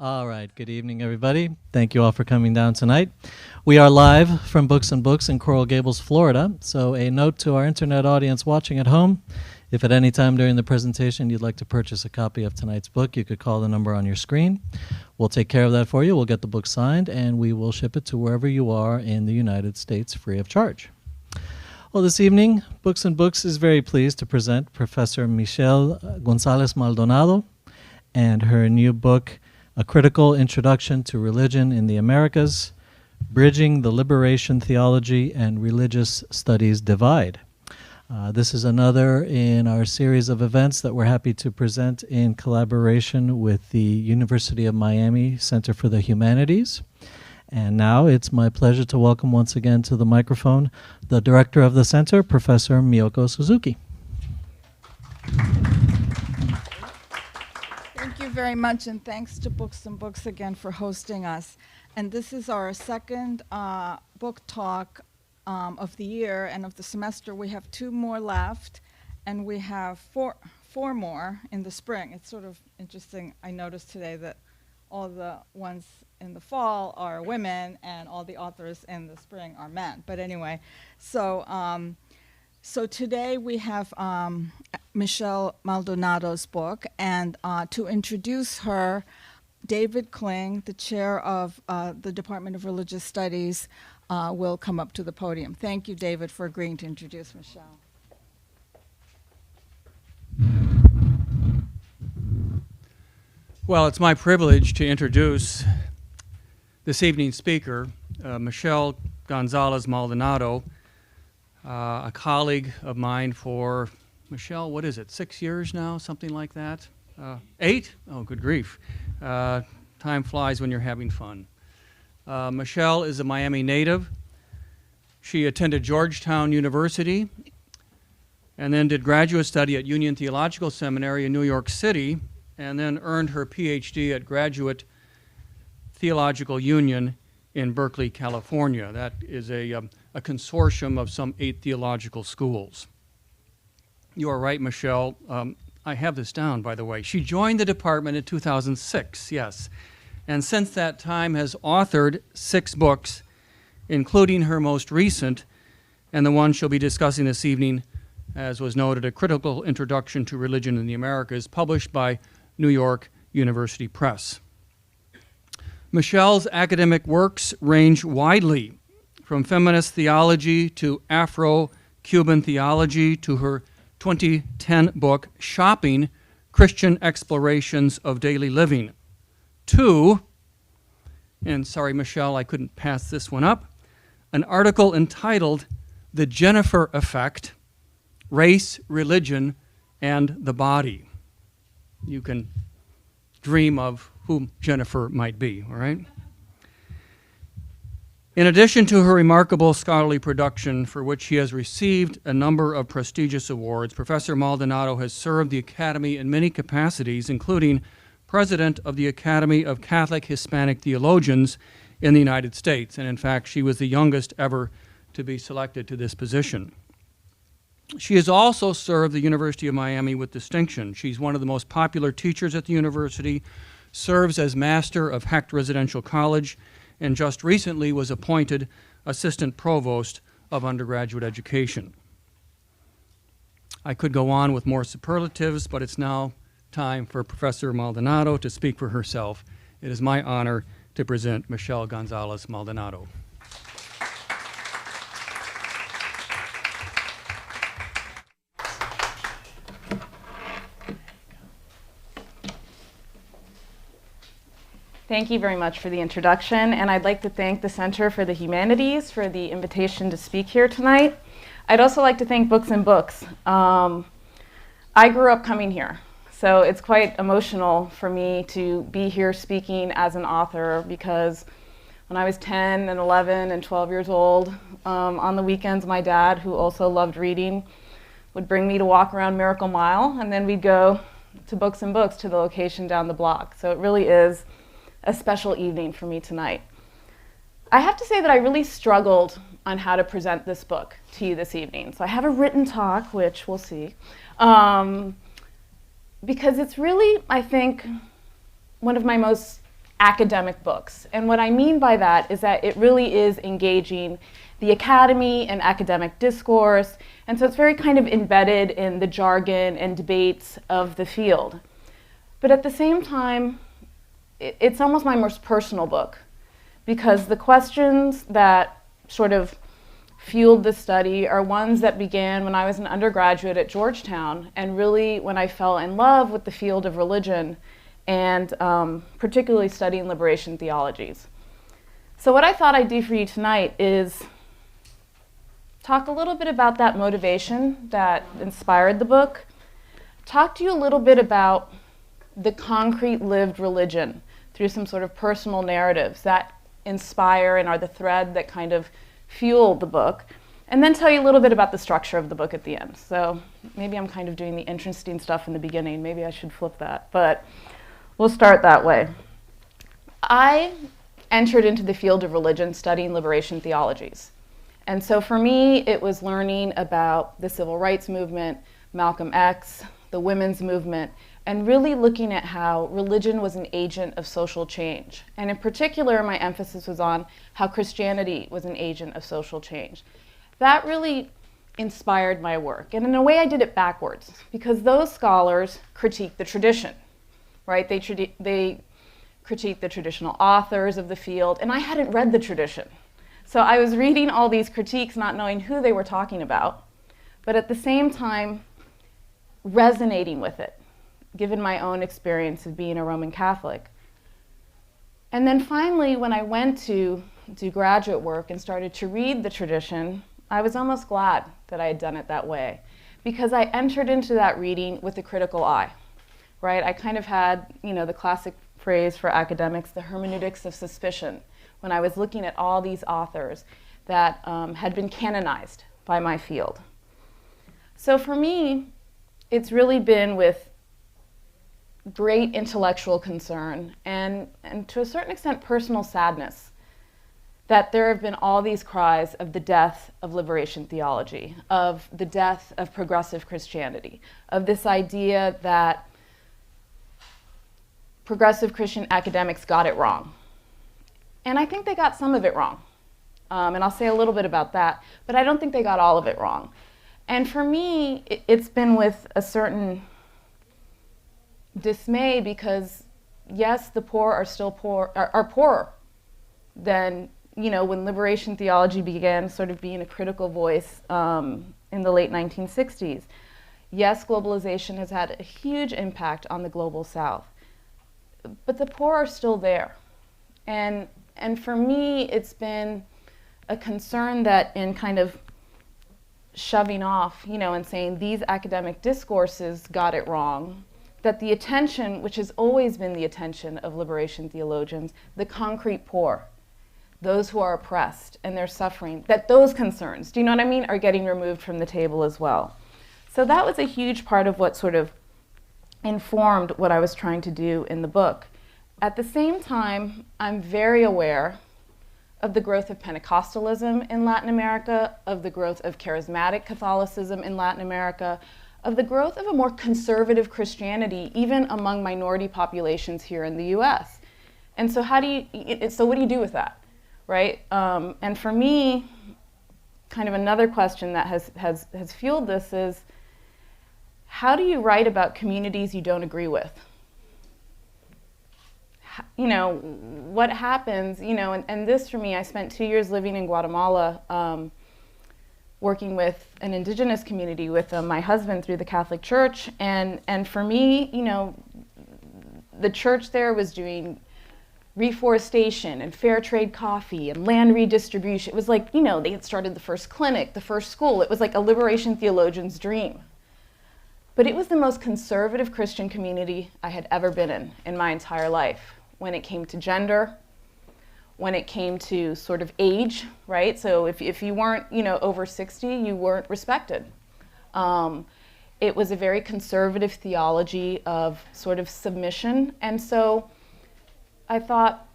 All right, good evening, everybody. Thank you all for coming down tonight. We are live from Books and Books in Coral Gables, Florida. So a note to our internet audience watching at home, if at any time during the presentation you'd like to purchase a copy of tonight's book, you could call the number on your screen. We'll take care of that for you. We'll get the book signed, and we will ship it to wherever you are in the United States free of charge. Well, this evening, Books and Books is very pleased to present Professor Michelle Gonzalez Maldonado and her new book, A Critical Introduction to Religion in the Americas, Bridging the Liberation Theology and Religious Studies Divide. This is another in our series of events that we're happy to present in collaboration with the University of Miami Center for the Humanities. And now it's my pleasure to welcome once again to the microphone the director of the center, Professor Miyoko Suzuki. Thank you very much, and thanks to Books and Books again for hosting us. And this is our second book talk of the year and of the semester. We have 2 more left, and we have four more in the spring. It's sort of interesting. I noticed today that all the ones in the fall are women, and all the authors in the spring are men. But anyway, so today we have Michelle Maldonado's book, and to introduce her, David Kling, the chair of the Department of Religious Studies, will come up to the podium. Thank you, David, for agreeing to introduce Michelle. Well, it's my privilege to introduce this evening's speaker, Michelle Gonzalez Maldonado, a colleague of mine for, Michelle, what is it, 6 years now, something like that? 8? Oh, good grief. Time flies when you're having fun. Michelle is a Miami native. She attended Georgetown University and then did graduate study at Union Theological Seminary in New York City, and then earned her PhD at Graduate Theological Union in Berkeley, California. That is a consortium of some 8 theological schools. You are right, Michelle. I have this down, by the way. She joined the department in 2006, yes, and since that time has authored 6 books, including her most recent, and the one she'll be discussing this evening, as was noted, A Critical Introduction to Religion in the Americas, published by New York University Press. Michelle's academic works range widely, from feminist theology to Afro-Cuban theology to her 2010 book, Shopping, Christian Explorations of Daily Living, to, and sorry, Michelle, I couldn't pass this one up, an article entitled The Jennifer Effect, Race, Religion, and the Body. You can dream of who Jennifer might be, all right? In addition to her remarkable scholarly production, for which she has received a number of prestigious awards, Professor Maldonado has served the Academy in many capacities, including President of the Academy of Catholic Hispanic Theologians in the United States, and in fact, she was the youngest ever to be selected to this position. She has also served the University of Miami with distinction. She's one of the most popular teachers at the university, serves as Master of Hecht Residential College, and just recently was appointed Assistant Provost of Undergraduate Education. I could go on with more superlatives, but it's now time for Professor Maldonado to speak for herself. It is my honor to present Michelle Gonzalez Maldonado. Thank you very much for the introduction, and I'd like to thank the Center for the Humanities for the invitation to speak here tonight. I'd also like to thank Books and Books. I grew up coming here, so it's quite emotional for me to be here speaking as an author, because when I was 10 and 11 and 12 years old, on the weekends my dad, who also loved reading, would bring me to walk around Miracle Mile, and then we'd go to Books and Books to the location down the block. So it really is a special evening for me tonight. I have to say that I really struggled on how to present this book to you this evening. So I have a written talk, which we'll see, because it's really, I think, one of my most academic books. And what I mean by that is that it really is engaging the academy and academic discourse, and so it's very kind of embedded in the jargon and debates of the field. But at the same time, it's almost my most personal book, because the questions that sort of fueled this study are ones that began when I was an undergraduate at Georgetown, and really when I fell in love with the field of religion, and particularly studying liberation theologies. So what I thought I'd do for you tonight is talk a little bit about that motivation that inspired the book, talk to you a little bit about the concrete lived religion through some sort of personal narratives that inspire and are the thread that kind of fuel the book, and then tell you a little bit about the structure of the book at the end. So maybe I'm kind of doing the interesting stuff in the beginning. Maybe I should flip that, but we'll start that way. I entered into the field of religion studying liberation theologies. And so for me, it was learning about the civil rights movement, Malcolm X, the women's movement, and really looking at how religion was an agent of social change. And in particular, my emphasis was on how Christianity was an agent of social change. That really inspired my work. And in a way, I did it backwards, because those scholars critiqued the tradition, right? They critiqued the traditional authors of the field, and I hadn't read the tradition. So I was reading all these critiques, not knowing who they were talking about, but at the same time, resonating with it, given my own experience of being a Roman Catholic. And then finally, when I went to do graduate work and started to read the tradition, I was almost glad that I had done it that way, because I entered into that reading with a critical eye, right? I kind of had, the classic phrase for academics, the hermeneutics of suspicion, when I was looking at all these authors that had been canonized by my field. So for me, it's really been with great intellectual concern and to a certain extent personal sadness that there have been all these cries of the death of liberation theology, of the death of progressive Christianity, of this idea that progressive Christian academics got it wrong. And I think they got some of it wrong. And I'll say a little bit about that, but I don't think they got all of it wrong. And for me, it's been with a certain dismay, because yes, the poor are still are poorer than, when liberation theology began sort of being a critical voice in the late 1960s. Yes, globalization has had a huge impact on the global South, but the poor are still there. And for me, it's been a concern that in kind of shoving off, and saying these academic discourses got it wrong, that the attention, which has always been the attention of liberation theologians, the concrete poor, those who are oppressed and they're suffering, that those concerns, do you know what I mean, are getting removed from the table as well. So that was a huge part of what sort of informed what I was trying to do in the book. At the same time, I'm very aware of the growth of Pentecostalism in Latin America, of the growth of charismatic Catholicism in Latin America, of the growth of a more conservative Christianity, even among minority populations here in the US. And so what do you do with that, right? And for me, kind of another question that has fueled this is, how do you write about communities you don't agree with? What happens, and this for me, I spent 2 years living in Guatemala, working with an indigenous community with my husband through the Catholic Church. And for me, the church there was doing reforestation and fair trade coffee and land redistribution. It was like, they had started the first clinic, the first school. It was like a liberation theologian's dream. But it was the most conservative Christian community I had ever been in my entire life, when it came to gender, when it came to sort of age, right? So if you weren't, over 60, you weren't respected. It was a very conservative theology of sort of submission. And so I thought,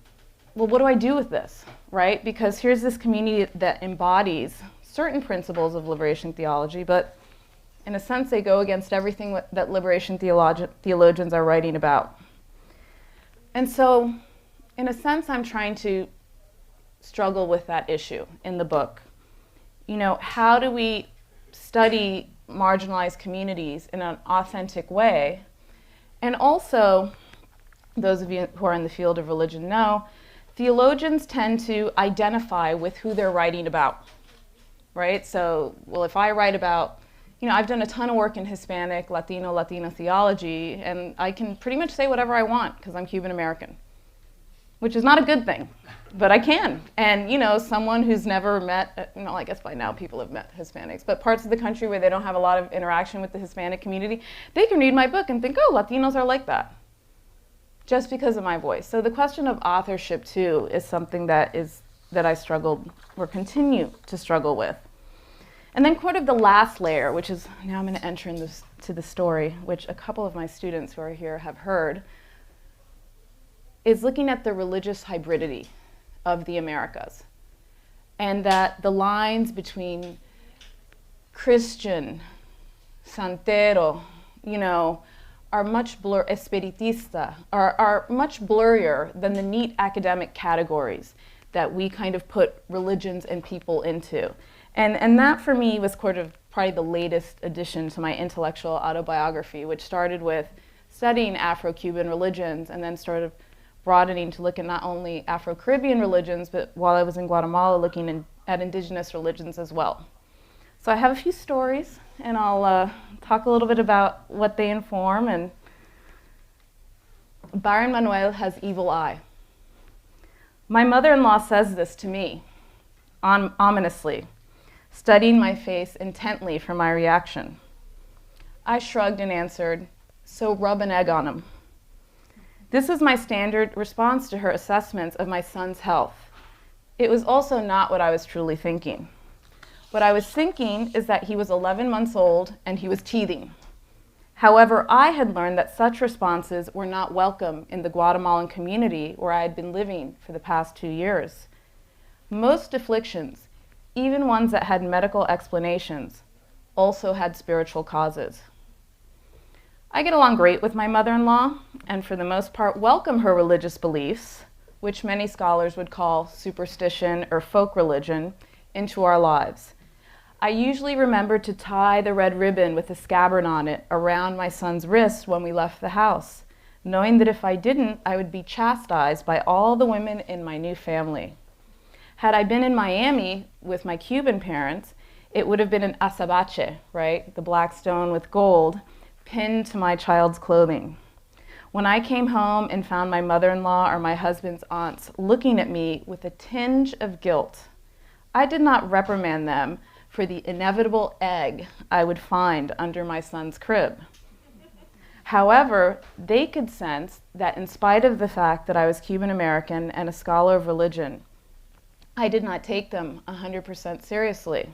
well, what do I do with this, right? Because here's this community that embodies certain principles of liberation theology, but in a sense, they go against everything that liberation theologians are writing about. And so in a sense, I'm trying to struggle with that issue in the book. You know, how do we study marginalized communities in an authentic way? And also, those of you who are in the field of religion know, theologians tend to identify with who they're writing about, right? So, well, if I write about, you know, I've done a ton of work in Hispanic, Latino theology, and I can pretty much say whatever I want because I'm Cuban American, which is not a good thing, but I can. And, you know, someone who's never met, you know, I guess by now people have met Hispanics, but parts of the country where they don't have a lot of interaction with the Hispanic community, they can read my book and think, oh, Latinos are like that, just because of my voice. So the question of authorship, too, is something that I struggled or continue to struggle with. And then sort of the last layer, which is, now I'm going to enter into the story, which a couple of my students who are here have heard, is looking at the religious hybridity of the Americas. And that the lines between Christian, Santero, you know, are much espiritista, are much blurrier than the neat academic categories that we kind of put religions and people into. And that for me was sort of probably the latest addition to my intellectual autobiography, which started with studying Afro-Cuban religions and then started broadening to look at not only Afro-Caribbean religions, but while I was in Guatemala, looking at indigenous religions as well. So I have a few stories, and I'll talk a little bit about what they inform. And Byron Manuel has evil eye. My mother-in-law says this to me, ominously, studying my face intently for my reaction. I shrugged and answered, so rub an egg on him. This was my standard response to her assessments of my son's health. It was also not what I was truly thinking. What I was thinking is that he was 11 months old and he was teething. However, I had learned that such responses were not welcome in the Guatemalan community where I had been living for the past 2 years. Most afflictions, even ones that had medical explanations, also had spiritual causes. I get along great with my mother-in-law, and for the most part welcome her religious beliefs, which many scholars would call superstition or folk religion, into our lives. I usually remembered to tie the red ribbon with a scabbard on it around my son's wrist when we left the house, knowing that if I didn't, I would be chastised by all the women in my new family. Had I been in Miami with my Cuban parents, it would have been an azabache, right? The black stone with gold, pinned to my child's clothing. When I came home and found my mother-in-law or my husband's aunts looking at me with a tinge of guilt, I did not reprimand them for the inevitable egg I would find under my son's crib. However, they could sense that in spite of the fact that I was Cuban American and a scholar of religion, I did not take them 100% seriously.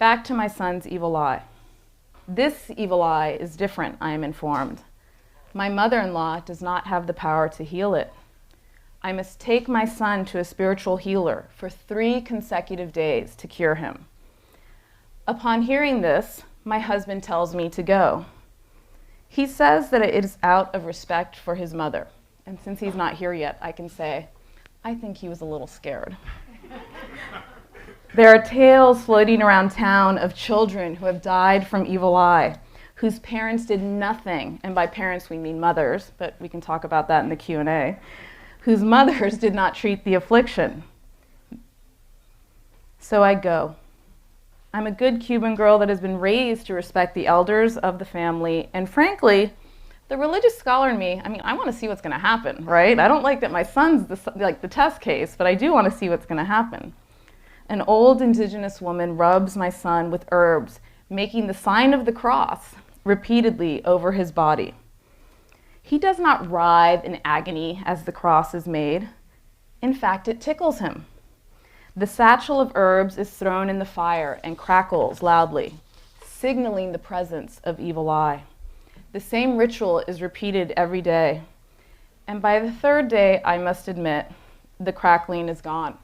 Back to my son's evil eye. This evil eye is different, I am informed. My mother-in-law does not have the power to heal it. I must take my son to a spiritual healer for 3 consecutive days to cure him. Upon hearing this, my husband tells me to go. He says that it is out of respect for his mother. And since he's not here yet, I can say, I think he was a little scared. There are tales floating around town of children who have died from evil eye, whose parents did nothing, and by parents we mean mothers, but we can talk about that in the Q&A, whose mothers did not treat the affliction. So I go. I'm a good Cuban girl that has been raised to respect the elders of the family, and frankly, the religious scholar in me, I want to see what's going to happen, right? I don't like that my son's the test case, but I do want to see what's going to happen. An old indigenous woman rubs my son with herbs, making the sign of the cross repeatedly over his body. He does not writhe in agony as the cross is made. In fact, it tickles him. The satchel of herbs is thrown in the fire and crackles loudly, signaling the presence of evil eye. The same ritual is repeated every day. And by the 3rd day, I must admit, the crackling is gone.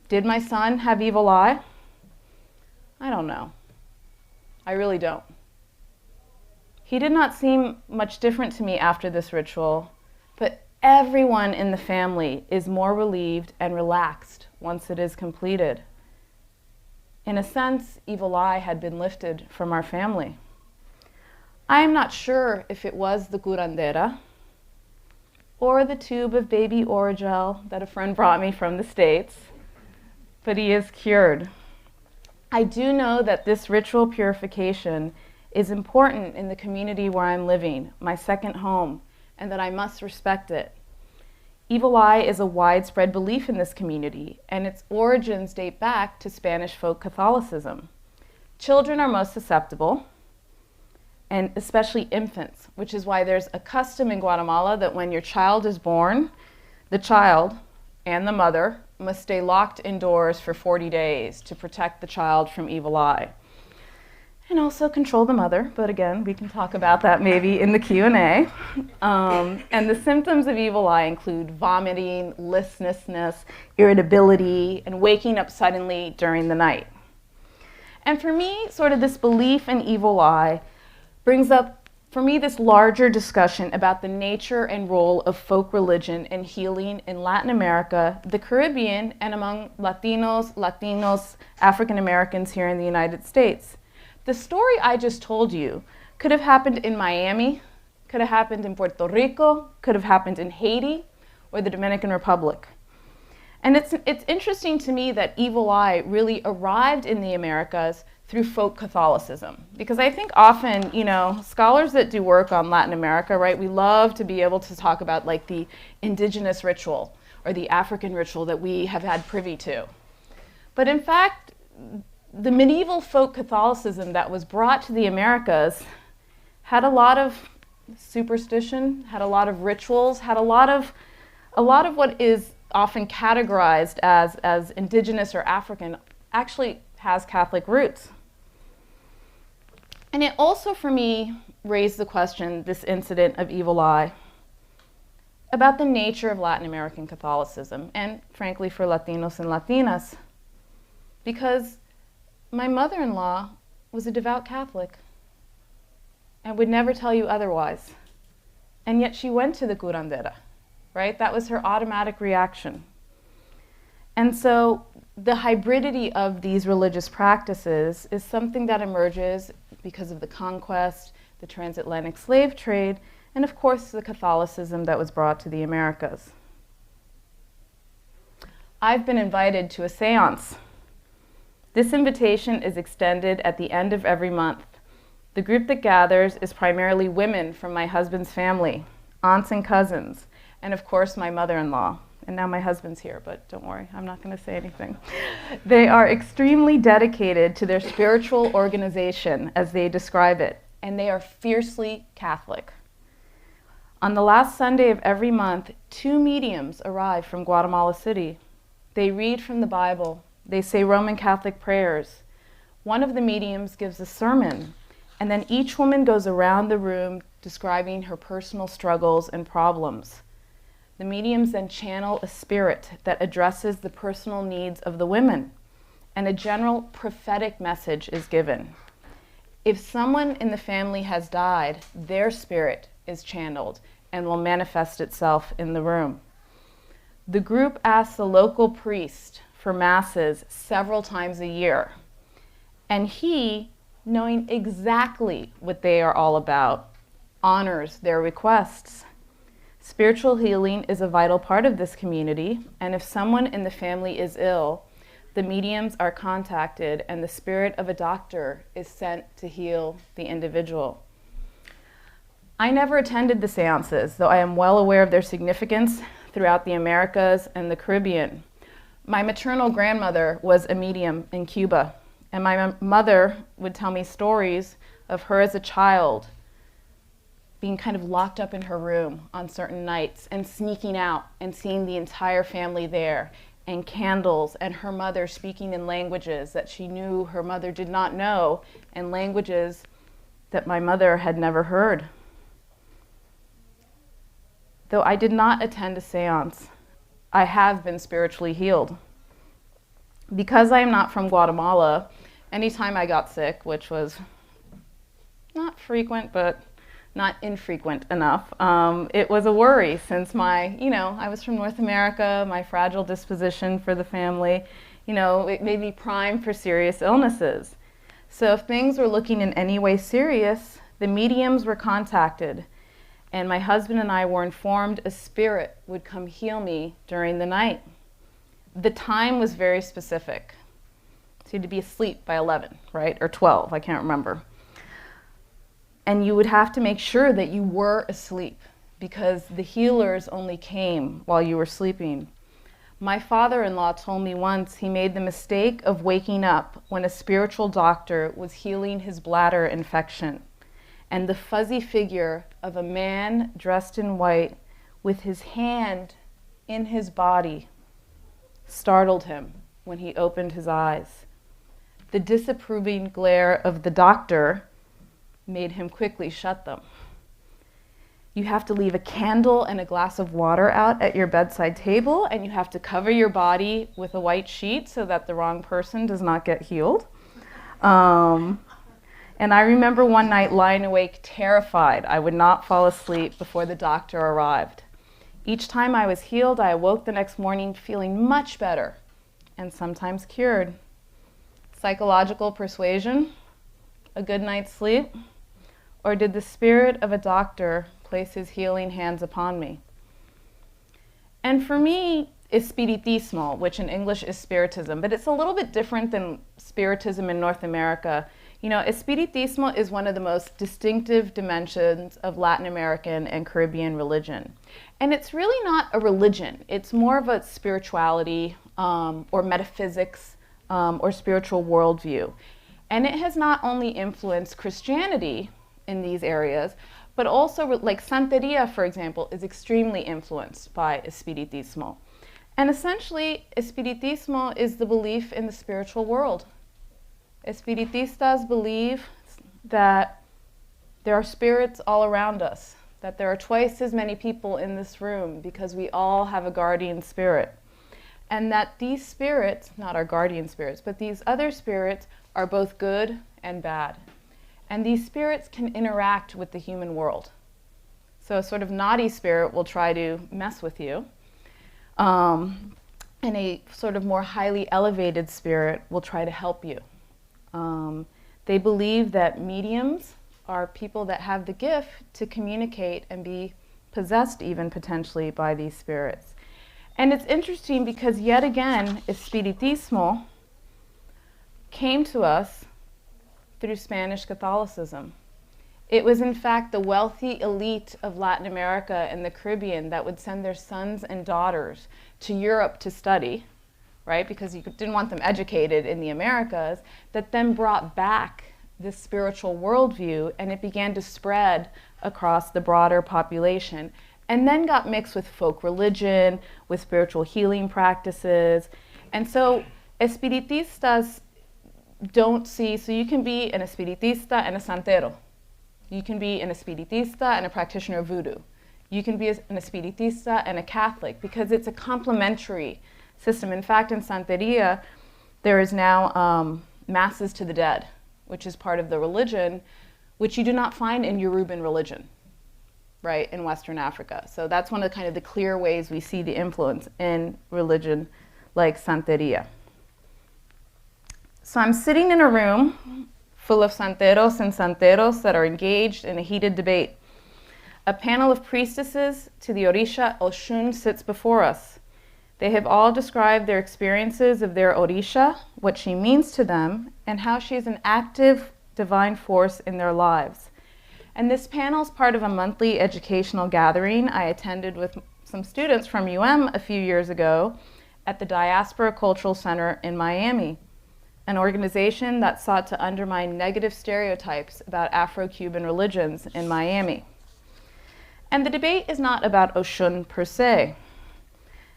Did my son have evil eye? I don't know. I really don't. He did not seem much different to me after this ritual, but everyone in the family is more relieved and relaxed once it is completed. In a sense, evil eye had been lifted from our family. I am not sure if it was the curandera or the tube of baby Oragel that a friend brought me from the States, but he is cured. I do know that this ritual purification is important in the community where I'm living, my second home, and that I must respect it. Evil eye is a widespread belief in this community, and its origins date back to Spanish folk Catholicism. Children are most susceptible, and especially infants, which is why there's a custom in Guatemala that when your child is born, the child and the mother must stay locked indoors for 40 days to protect the child from evil eye. And also control the mother, but again, we can talk about that maybe in the Q&A. And the symptoms of evil eye include vomiting, listlessness, irritability, and waking up suddenly during the night. And for me, sort of this belief in evil eye brings up, for me, this larger discussion about the nature and role of folk religion and healing in Latin America, the Caribbean, and among Latinos, African Americans here in the United States. The story I just told you could have happened in Miami, could have happened in Puerto Rico, could have happened in Haiti or the Dominican Republic. And it's interesting to me that evil eye really arrived in the Americas through folk Catholicism. Because I think often, scholars that do work on Latin America, right, we love to be able to talk about like the indigenous ritual or the African ritual that we have had privy to. But in fact, the medieval folk Catholicism that was brought to the Americas had a lot of superstition, had a lot of rituals, had a lot of what is often categorized as indigenous or African actually has Catholic roots. And it also, for me, raised the question, this incident of evil eye, about the nature of Latin American Catholicism, and frankly for Latinos and Latinas, because my mother-in-law was a devout Catholic and would never tell you otherwise. And yet she went to the curandera, right? That was her automatic reaction. And so the hybridity of these religious practices is something that emerges because of the conquest, the transatlantic slave trade, and of course the Catholicism that was brought to the Americas. I've been invited to a seance. This invitation is extended at the end of every month. The group that gathers is primarily women from my husband's family, aunts and cousins, and of course my mother-in-law. And now my husband's here, but don't worry, I'm not going to say anything. They are extremely dedicated to their spiritual organization, as they describe it, and they are fiercely Catholic. On the last Sunday of every month, 2 mediums arrive from Guatemala City. They read from the Bible. They say Roman Catholic prayers. One of the mediums gives a sermon, and then each woman goes around the room describing her personal struggles and problems. The mediums then channel a spirit that addresses the personal needs of the women, and a general prophetic message is given. If someone in the family has died, their spirit is channeled and will manifest itself in the room. The group asks the local priest for masses several times a year, and he, knowing exactly what they are all about, honors their requests. Spiritual healing is a vital part of this community, and if someone in the family is ill, the mediums are contacted and the spirit of a doctor is sent to heal the individual. I never attended the seances, though I am well aware of their significance throughout the Americas and the Caribbean. My maternal grandmother was a medium in Cuba, and my mother would tell me stories of her as a child being kind of locked up in her room on certain nights and sneaking out and seeing the entire family there, and candles, and her mother speaking in languages that she knew her mother did not know, and languages that my mother had never heard. Though I did not attend a seance, I have been spiritually healed. Because I am not from Guatemala, anytime I got sick, which was not frequent, but not infrequent enough. It was a worry since I was from North America, my fragile disposition for the family, it made me prime for serious illnesses. So if things were looking in any way serious, the mediums were contacted, and my husband and I were informed a spirit would come heal me during the night. The time was very specific. So you had to be asleep by 11, right? Or 12, I can't remember. And you would have to make sure that you were asleep because the healers only came while you were sleeping. My father-in-law told me once he made the mistake of waking up when a spiritual doctor was healing his bladder infection, and the fuzzy figure of a man dressed in white with his hand in his body startled him when he opened his eyes. The disapproving glare of the doctor made him quickly shut them. You have to leave a candle and a glass of water out at your bedside table, and you have to cover your body with a white sheet so that the wrong person does not get healed. And I remember one night lying awake terrified I would not fall asleep before the doctor arrived. Each time I was healed, I awoke the next morning feeling much better and sometimes cured. Psychological persuasion, a good night's sleep, or did the spirit of a doctor place his healing hands upon me? And for me, espiritismo, which in English is spiritism, but it's a little bit different than spiritism in North America. Espiritismo is one of the most distinctive dimensions of Latin American and Caribbean religion. And it's really not a religion. It's more of a spirituality or metaphysics or spiritual worldview. And it has not only influenced Christianity in these areas, but also like Santeria, for example, is extremely influenced by Espiritismo. And essentially, Espiritismo is the belief in the spiritual world. Espiritistas believe that there are spirits all around us, that there are twice as many people in this room because we all have a guardian spirit. And that these spirits, not our guardian spirits, but these other spirits are both good and bad. And these spirits can interact with the human world. So a sort of naughty spirit will try to mess with you. And a sort of more highly elevated spirit will try to help you. They believe that mediums are people that have the gift to communicate and be possessed even potentially by these spirits. And it's interesting because yet again, Espiritismo came to us through Spanish Catholicism. It was in fact the wealthy elite of Latin America and the Caribbean that would send their sons and daughters to Europe to study, right? Because you didn't want them educated in the Americas, that then brought back this spiritual worldview, and it began to spread across the broader population, and then got mixed with folk religion, with spiritual healing practices. And so Espiritistas don't see, so you can be an Espiritista and a Santero. You can be an Espiritista and a practitioner of voodoo. You can be an Espiritista and a Catholic, because it's a complementary system. In fact, in Santeria, there is now masses to the dead, which is part of the religion, which you do not find in Yoruban religion, right, in Western Africa. So that's one of the kind of the clear ways we see the influence in religion like Santeria. So I'm sitting in a room full of santeros and santeros that are engaged in a heated debate. A panel of priestesses to the Orisha Oshun sits before us. They have all described their experiences of their Orisha, what she means to them, and how she's an active divine force in their lives. And this panel is part of a monthly educational gathering I attended with some students from a few years ago at the Diaspora Cultural Center in Miami, an organization that sought to undermine negative stereotypes about Afro-Cuban religions in Miami. And the debate is not about Oshun per se.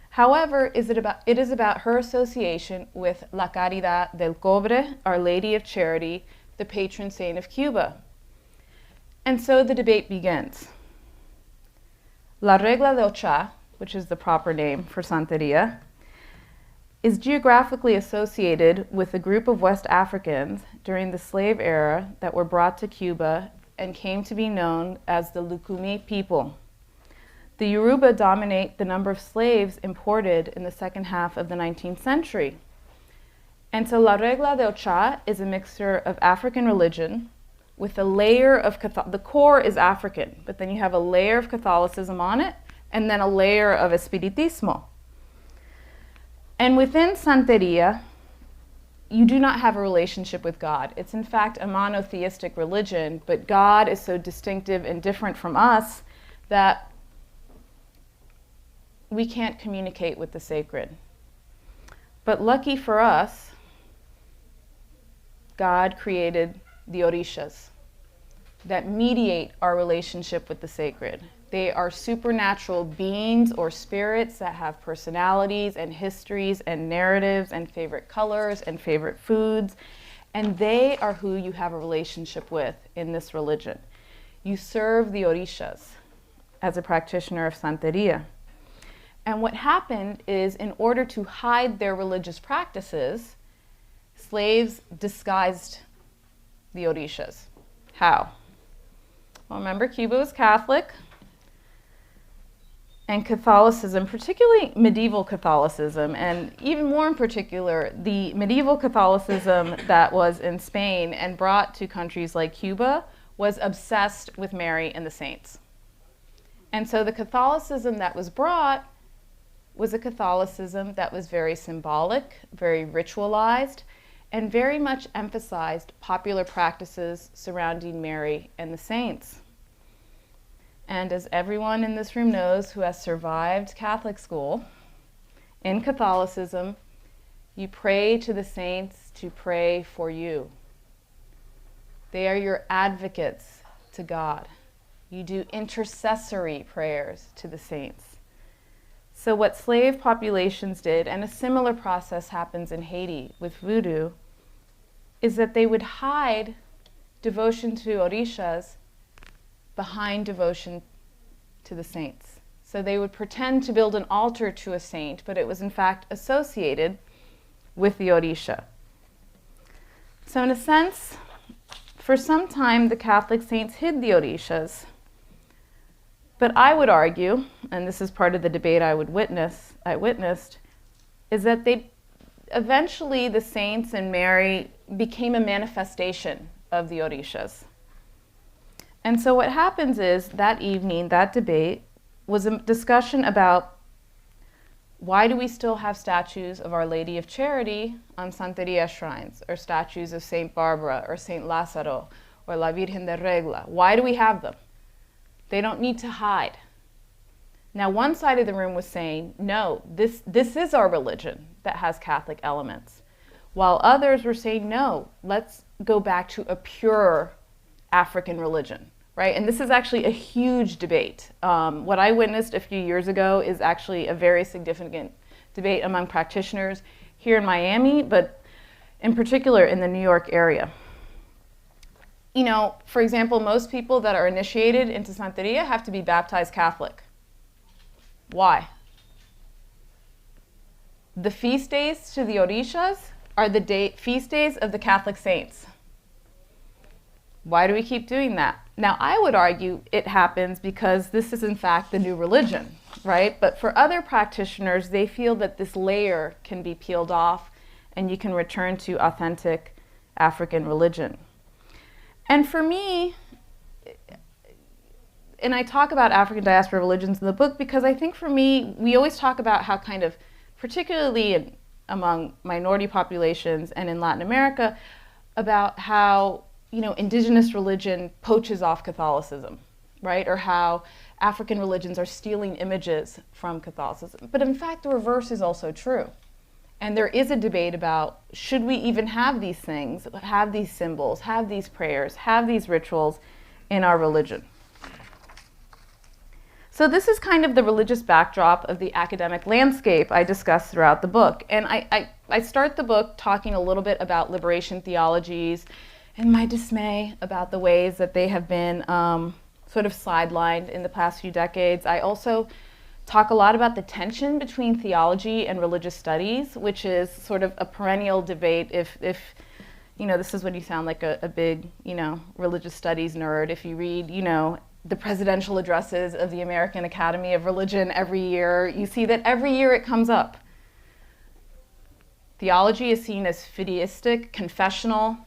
However, it is about her association with La Caridad del Cobre, Our Lady of Charity, the patron saint of Cuba. And so the debate begins. La Regla de Ocha, which is the proper name for Santeria, is geographically associated with a group of West Africans during the slave era that were brought to Cuba and came to be known as the Lukumi people. The Yoruba dominate the number of slaves imported in the second half of the 19th century. And so La Regla de Ocha is a mixture of African religion with a layer of the core is African, but then you have a layer of Catholicism on it, and then a layer of Espiritismo. And within Santeria, you do not have a relationship with God. It's in fact a monotheistic religion, but God is so distinctive and different from us that we can't communicate with the sacred. But lucky for us, God created the Orishas that mediate our relationship with the sacred. They are supernatural beings or spirits that have personalities and histories and narratives and favorite colors and favorite foods, and they are who you have a relationship with in this religion. You serve the Orishas as a practitioner of Santeria. And what happened is, in order to hide their religious practices, slaves disguised the Orishas. How? Well, remember, Cuba was Catholic, and Catholicism, particularly medieval Catholicism, and even more in particular, the medieval Catholicism that was in Spain and brought to countries like Cuba, was obsessed with Mary and the saints. And so the Catholicism that was brought was a Catholicism that was very symbolic, very ritualized, and very much emphasized popular practices surrounding Mary and the saints. And as everyone in this room knows who has survived Catholic school, in Catholicism, you pray to the saints to pray for you. They are your advocates to God. You do intercessory prayers to the saints. So what slave populations did, and a similar process happens in Haiti with voodoo, is that they would hide devotion to Orishas behind devotion to the saints. So they would pretend to build an altar to a saint, but it was in fact associated with the Orisha. So in a sense, for some time the Catholic saints hid the Orishas. But I would argue, and this is part of the debate I witnessed, is that eventually the saints and Mary became a manifestation of the Orishas. And so what happens is, that evening, that debate, was a discussion about why do we still have statues of Our Lady of Charity on Santeria shrines, or statues of Saint Barbara, or Saint Lázaro, or La Virgen de Regla? Why do we have them? They don't need to hide. Now, one side of the room was saying, no, this is our religion that has Catholic elements. While others were saying, no, let's go back to a pure African religion, right? And this is actually a huge debate. What I witnessed a few years ago is actually a very significant debate among practitioners here in Miami, but in particular in the New York area. You know, for example, most people that are initiated into Santeria have to be baptized Catholic. Why? The feast days to the Orishas are the feast days of the Catholic saints. Why do we keep doing that? Now, I would argue it happens because this is in fact the new religion, right? But for other practitioners, they feel that this layer can be peeled off and you can return to authentic African religion. And for me, and I talk about African diaspora religions in the book because I think for me, we always talk about how kind of, particularly among minority populations and in Latin America, about how, you know, indigenous religion poaches off Catholicism, right? Or how African religions are stealing images from Catholicism. But in fact, the reverse is also true. And there is a debate about, should we even have these things, have these symbols, have these prayers, have these rituals in our religion? So this is kind of the religious backdrop of the academic landscape I discuss throughout the book. And I start the book talking a little bit about liberation theologies and my dismay about the ways that they have been sort of sidelined in the past few decades. I also talk a lot about the tension between theology and religious studies, which is sort of a perennial debate. If this is when you sound like a big, religious studies nerd. If you read, the presidential addresses of the American Academy of Religion every year, you see that every year it comes up. Theology is seen as fideistic, confessional,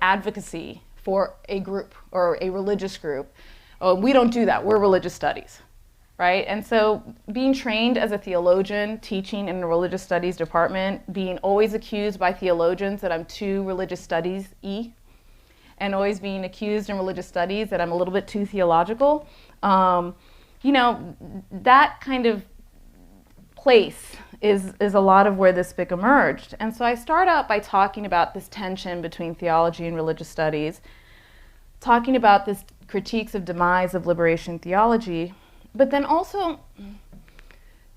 advocacy for a group or a religious group. Oh, we don't do that. We're religious studies, right? And so being trained as a theologian, teaching in a religious studies department, being always accused by theologians that I'm too religious studies-y, and always being accused in religious studies that I'm a little bit too theological, that kind of place is a lot of where this book emerged. And so I start out by talking about this tension between theology and religious studies, talking about this critiques of demise of liberation theology, but then also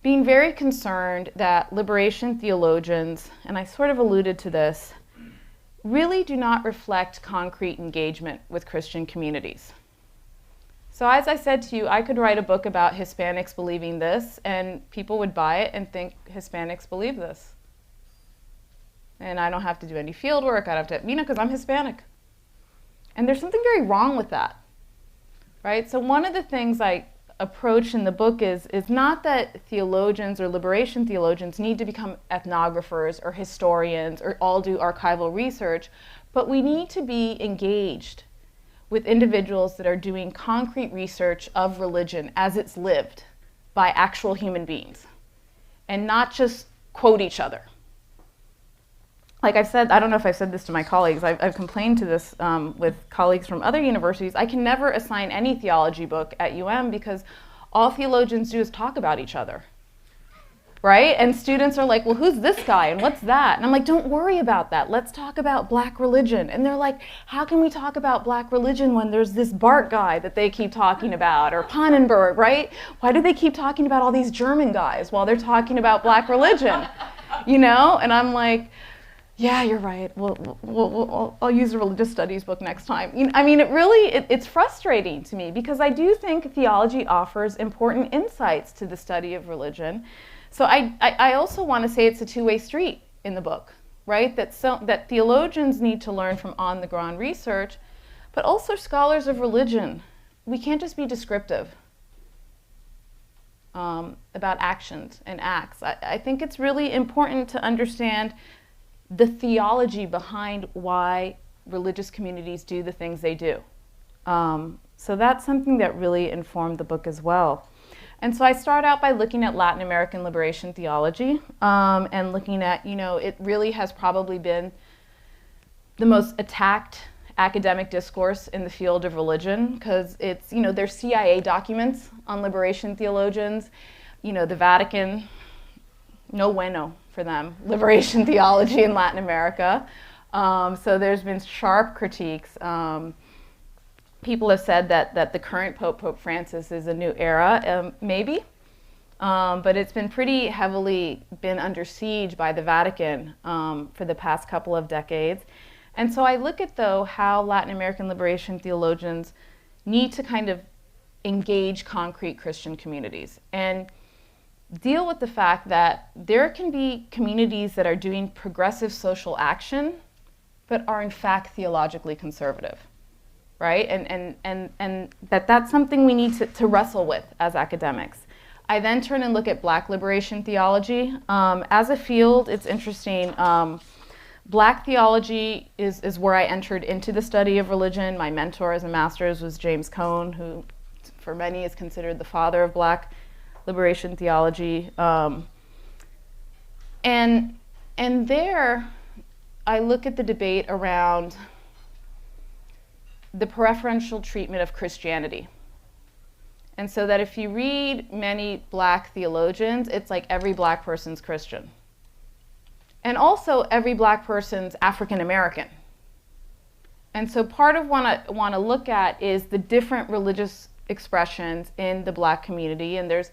being very concerned that liberation theologians, and I sort of alluded to this, really do not reflect concrete engagement with Christian communities. So as I said to you, I could write a book about Hispanics believing this, and people would buy it and think Hispanics believe this. And I don't have to do any field work, I don't have to, because I'm Hispanic. And there's something very wrong with that, right? So one of the things I approach in the book is not that theologians or liberation theologians need to become ethnographers or historians or all do archival research, but we need to be engaged with individuals that are doing concrete research of religion as it's lived by actual human beings and not just quote each other. Like I've said, I don't know if I've said this to my colleagues, I've complained to this with colleagues from other universities. I can never assign any theology book at UM because all theologians do is talk about each other, right? And students are like, well, who's this guy and what's that? And I'm like, don't worry about that. Let's talk about black religion. And they're like, how can we talk about black religion when there's this Bart guy that they keep talking about, or Pannenberg, right? Why do they keep talking about all these German guys while they're talking about black religion? And I'm like, yeah, you're right. I'll use a religious studies book next time. It's frustrating to me because I do think theology offers important insights to the study of religion. So I also want to say it's a two-way street in the book, right? That theologians need to learn from on-the-ground research, but also scholars of religion. We can't just be descriptive about actions and acts. I think it's really important to understand the theology behind why religious communities do the things they do. So that's something that really informed the book as well. And so I start out by looking at Latin American liberation theology and looking at, it really has probably been the most attacked academic discourse in the field of religion because it's, there's CIA documents on liberation theologians, the Vatican, no bueno for them, liberation theology in Latin America. So there's been sharp critiques. People have said that the current Pope Francis, is a new era, maybe, but it's been pretty heavily under siege by the Vatican for the past couple of decades. And so I look at, though, how Latin American liberation theologians need to kind of engage concrete Christian communities and deal with the fact that there can be communities that are doing progressive social action but are in fact theologically conservative, right? And that's something we need to wrestle with as academics. I then turn and look at Black liberation theology. As a field, it's interesting. Black theology is where I entered into the study of religion. My mentor as a master's was James Cone, who for many is considered the father of Black liberation theology. And there, I look at the debate around the preferential treatment of Christianity. And so that if you read many Black theologians, it's like every Black person's Christian. And also every Black person's African American. And so part of what I want to look at is the different religious expressions in the Black community. And there's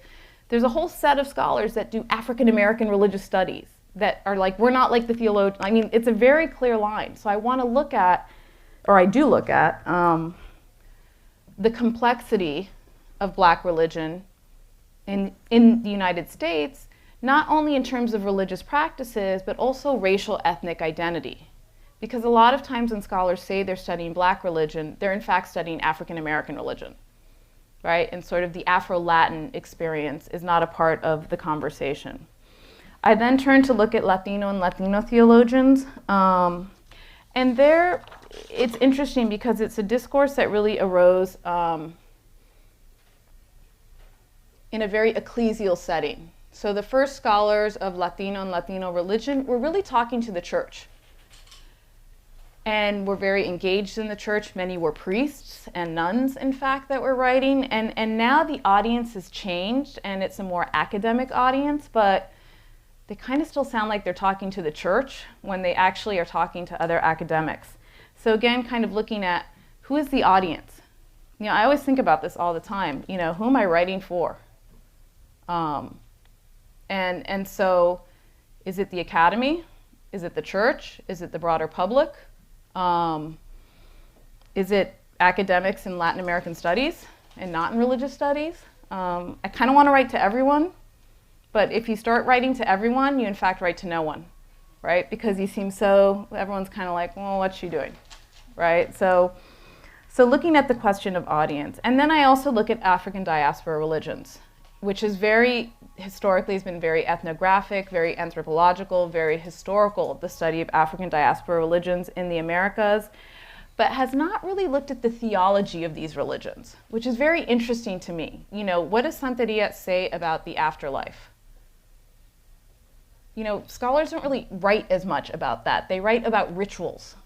a whole set of scholars that do African American religious studies that are like, we're not like the theologian. I mean, it's a very clear line. So I want to look at, or I do look at, the complexity of Black religion in the United States, not only in terms of religious practices, but also racial ethnic identity. Because a lot of times when scholars say they're studying Black religion, they're in fact studying African American religion, right? And sort of the Afro-Latin experience is not a part of the conversation. I then turned to look at Latino and Latino theologians. And there, it's interesting because it's a discourse that really arose in a very ecclesial setting. So the first scholars of Latino and Latino religion were really talking to the church, and were very engaged in the church. Many were priests and nuns, in fact, that were writing. And now the audience has changed, and it's a more academic audience, but they kind of still sound like they're talking to the church when they actually are talking to other academics. So again, kind of looking at who is the audience. You know, I always think about this all the time. You know, who am I writing for? And so, is it the academy? Is it the church? Is it the broader public? Is it academics in Latin American studies and not in religious studies? I kind of want to write to everyone, but if you start writing to everyone, you in fact write to no one, right? Because you seem so, everyone's kind of like, well, what's she doing, right? So looking at the question of audience. And then I also look at African diaspora religions, which is historically has been very ethnographic, very anthropological, very historical, the study of African diaspora religions in the Americas, but has not really looked at the theology of these religions, which is very interesting to me. You know, what does Santeria say about the afterlife? You know, scholars don't really write as much about that. They write about rituals.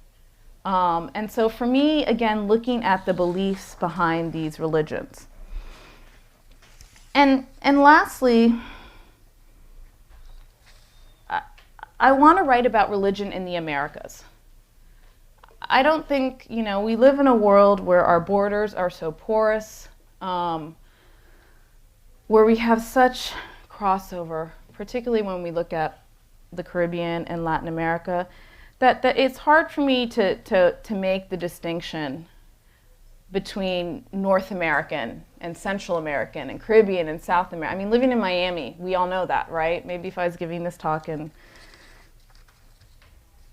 And so for me, again, looking at the beliefs behind these religions. And lastly, I want to write about religion in the Americas. I don't think, you know, we live in a world where our borders are so porous, where we have such crossover, particularly when we look at the Caribbean and Latin America, that it's hard for me to make the distinction between North American and Central American and Caribbean and South American. I mean, living in Miami, we all know that, right? Maybe if I was giving this talk in,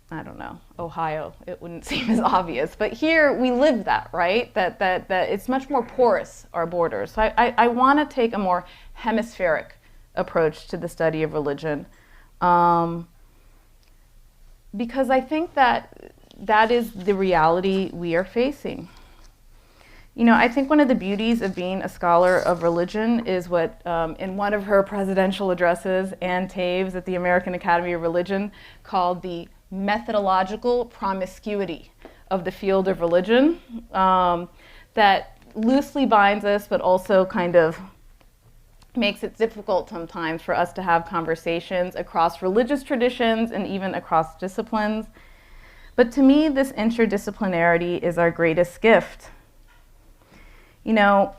I don't know, Ohio, it wouldn't seem as obvious. But here, we live that, right? That it's much more porous, our borders. So I want to take a more hemispheric approach to the study of religion, because I think that is the reality we are facing. You know, I think one of the beauties of being a scholar of religion is what, in one of her presidential addresses, Ann Taves at the American Academy of Religion called the methodological promiscuity of the field of religion, that loosely binds us, but also kind of makes it difficult sometimes for us to have conversations across religious traditions and even across disciplines. But to me, this interdisciplinarity is our greatest gift. You know,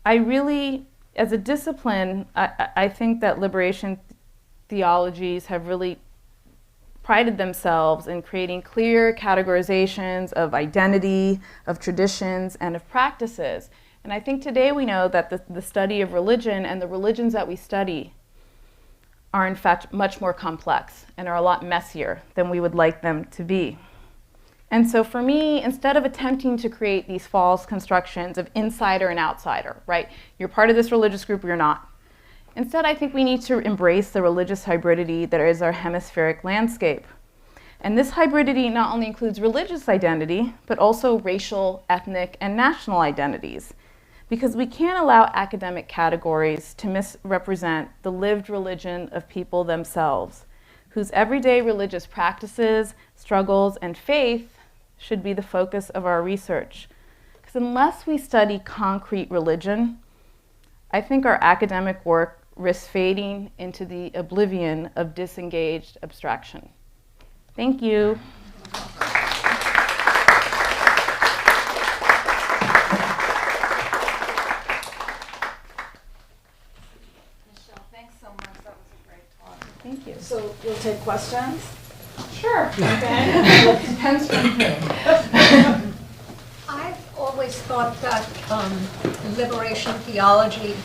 I really, as a discipline, I think that liberation theologies have really prided themselves in creating clear categorizations of identity, of traditions, and of practices. And I think today we know that the study of religion and the religions that we study are in fact much more complex and are a lot messier than we would like them to be. And so for me, instead of attempting to create these false constructions of insider and outsider, right? You're part of this religious group or you're not. Instead, I think we need to embrace the religious hybridity that is our hemispheric landscape. And this hybridity not only includes religious identity, but also racial, ethnic, and national identities. Because we can't allow academic categories to misrepresent the lived religion of people themselves, whose everyday religious practices, struggles, and faith should be the focus of our research. Because unless we study concrete religion, I think our academic work risks fading into the oblivion of disengaged abstraction. Thank you. Michelle, thanks so much. That was a great talk. Thank you. So you'll take questions? Sure. Okay. Depends on who. I've always thought that liberation theology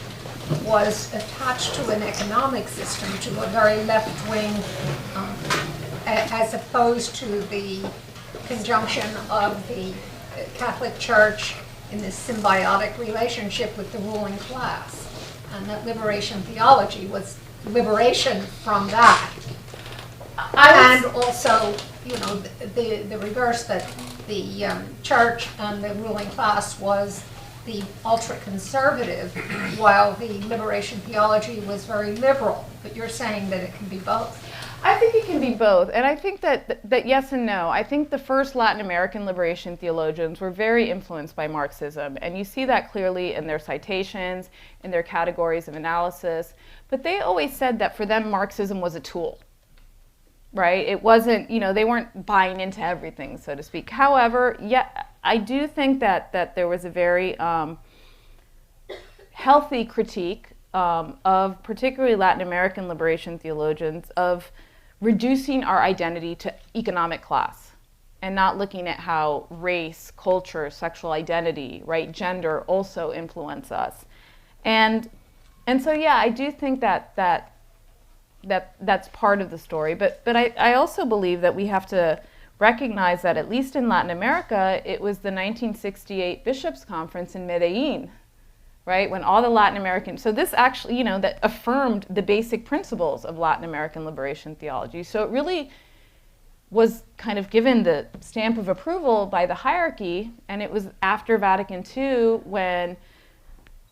was attached to an economic system, to a very left-wing as opposed to the conjunction of the Catholic Church in this symbiotic relationship with the ruling class. And that liberation theology was liberation from that. And also, you know, the reverse, that the church and the ruling class was the ultra-conservative, while the liberation theology was very liberal. But you're saying that it can be both. I think it can be both, and I think that yes and no. I think the first Latin American liberation theologians were very influenced by Marxism, and you see that clearly in their citations, in their categories of analysis. But they always said that for them, Marxism was a tool, right? It wasn't, you know, they weren't buying into everything, so to speak. However, yeah, I do think that there was a very healthy critique of particularly Latin American liberation theologians of reducing our identity to economic class and not looking at how race, culture, sexual identity, right, gender also influence us. And so, yeah, I do think that's part of the story. But I also believe that we have to recognize that at least in Latin America, it was the 1968 Bishops' Conference in Medellin, right, when all the Latin American, so this actually, you know, that affirmed the basic principles of Latin American liberation theology. So it really was kind of given the stamp of approval by the hierarchy, and it was after Vatican II when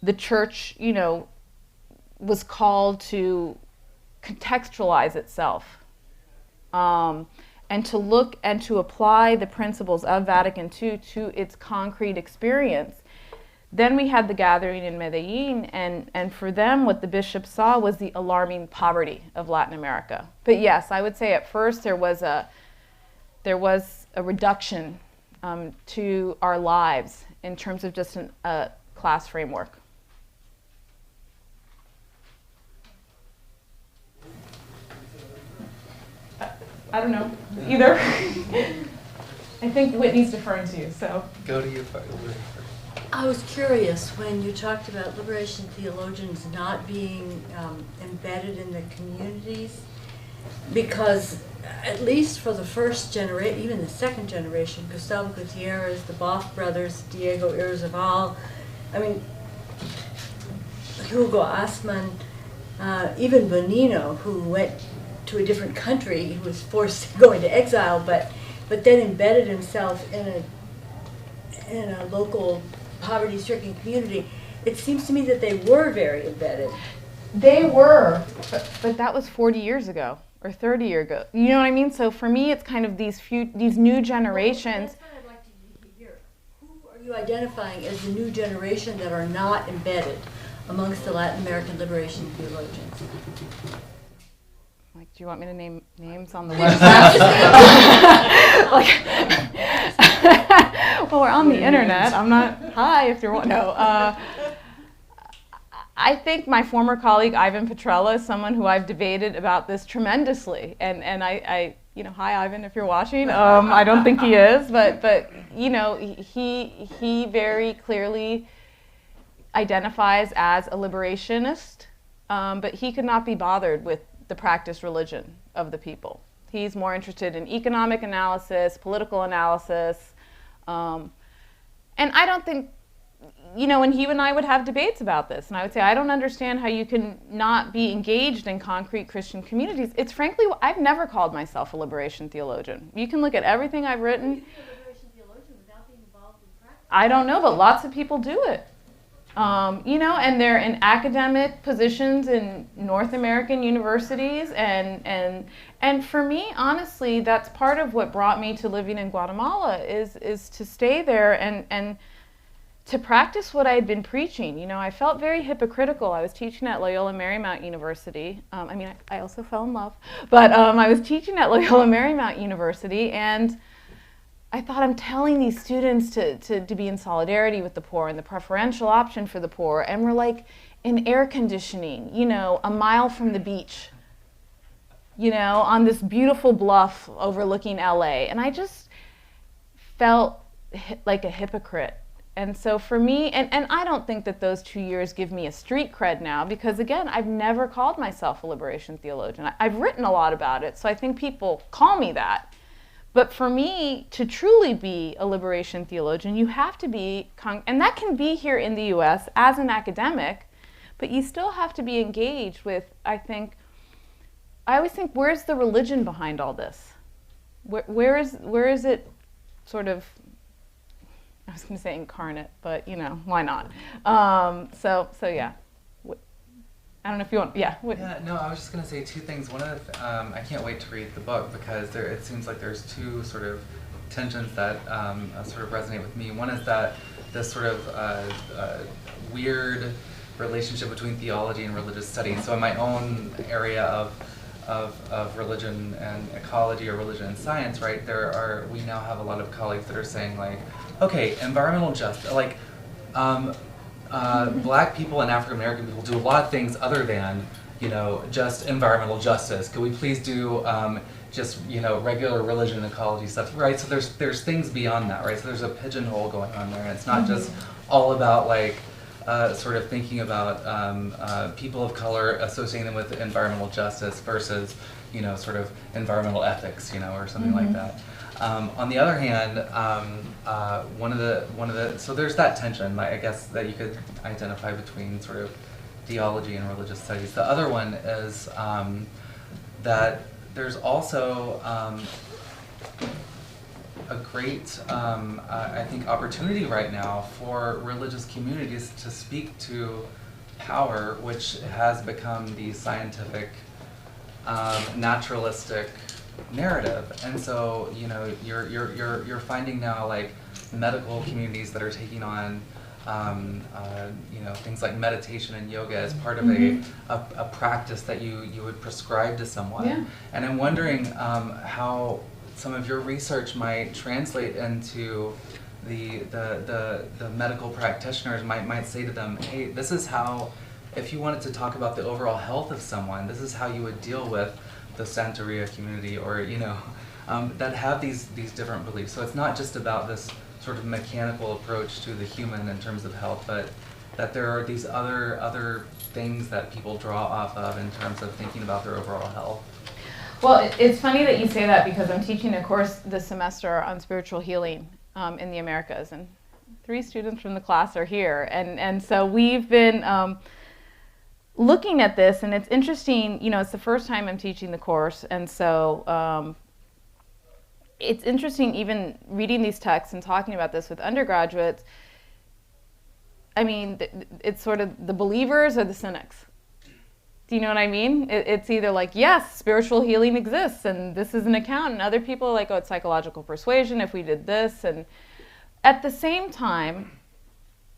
the church, you know, was called to contextualize itself, and to look and to apply the principles of Vatican II to its concrete experience. Then we had the gathering in Medellin, and for them, what the bishops saw was the alarming poverty of Latin America. But yes, I would say at first there was a reduction to our lives in terms of just a class framework. I don't know either. I think Whitney's deferring to you, so. Go to you. I was curious when you talked about liberation theologians not being embedded in the communities, because at least for the first generation, even the second generation, Gustavo Gutierrez, the Boff brothers, Diego Irzabal, I mean, Hugo Assmann, even Bonino, who went to a different country, he was forced to go into exile, but then embedded himself in a local poverty-stricken community. It seems to me that they were very embedded. They were, but that was 40 years ago or 30 years ago. You know what I mean? So for me, it's kind of these new generations. That's what I'd like to hear. Who are you identifying as the new generation that are not embedded amongst the Latin American liberation theologians? Like, do you want me to name names on the website? Well, we're on the internet. I'm not. Hi, if you're. No. I think my former colleague Ivan Petrella is someone who I've debated about this tremendously, and I you know, hi Ivan, if you're watching. I don't think he is, but you know, he very clearly identifies as a liberationist, but he could not be bothered with the practice religion of the people. He's more interested in economic analysis, political analysis, and I don't think, you know, and he and I would have debates about this, and I would say, I don't understand how you can not be engaged in concrete Christian communities. It's frankly, I've never called myself a liberation theologian. You can look at everything I've written. I don't know, but lots of people do it. You know, and they're in academic positions in North American universities, and for me, honestly, that's part of what brought me to living in Guatemala is to stay there and to practice what I had been preaching. You know, I felt very hypocritical. I was teaching at Loyola Marymount University. I mean, I also fell in love, but I was teaching at Loyola Marymount University, and I thought, I'm telling these students to be in solidarity with the poor and the preferential option for the poor, and we're like in air conditioning, you know, a mile from the beach, you know, on this beautiful bluff overlooking LA, and I just felt like a hypocrite. And so for me, and I don't think that those 2 years give me a street cred now, because again, I've never called myself a liberation theologian. I've written a lot about it, so I think people call me that. But for me, to truly be a liberation theologian, you have to be, and that can be here in the US as an academic, but you still have to be engaged with, I always think, where's the religion behind all this? Where is it sort of, I was going to say incarnate, but why not? So yeah. I don't know if you want, yeah. Yeah, no, I was just going to say two things. One of the, I can't wait to read the book because it seems like there's two sort of tensions that sort of resonate with me. One is that this sort of weird relationship between theology and religious studies. So in my own area of religion and ecology, or religion and science, right, we now have a lot of colleagues that are saying, like, okay, environmental justice, like, Black people and African American people do a lot of things other than, just environmental justice. Could we please do just, regular religion and ecology stuff, right? So there's things beyond that, right? So there's a pigeonhole going on there, and it's not just all about, like, sort of thinking about people of color, associating them with environmental justice versus, sort of environmental ethics, or something like that. On the other hand, one of the so there's that tension, I guess, that you could identify between sort of theology and religious studies. The other one is that there's also a great, I think, opportunity right now for religious communities to speak to power, which has become the scientific, naturalistic narrative. And so, you're finding now, like, medical communities that are taking on, things like meditation and yoga as part of a practice that you would prescribe to someone. Yeah. And I'm wondering how some of your research might translate into the medical practitioners might say to them, hey, this is how, if you wanted to talk about the overall health of someone, this is how you would deal with the Santeria community, or that have these different beliefs. So it's not just about this sort of mechanical approach to the human in terms of health, but that there are these other things that people draw off of in terms of thinking about their overall health. Well, it's funny that you say that, because I'm teaching a course this semester on spiritual healing in the Americas, and 3 students from the class are here, and so we've been looking at this, and it's interesting. It's the first time I'm teaching the course, and so it's interesting even reading these texts and talking about this with undergraduates. I mean, it's sort of the believers or the cynics. Do you know what I mean? It's either like, yes, spiritual healing exists, and this is an account, and other people are like, oh, it's psychological persuasion if we did this. And at the same time,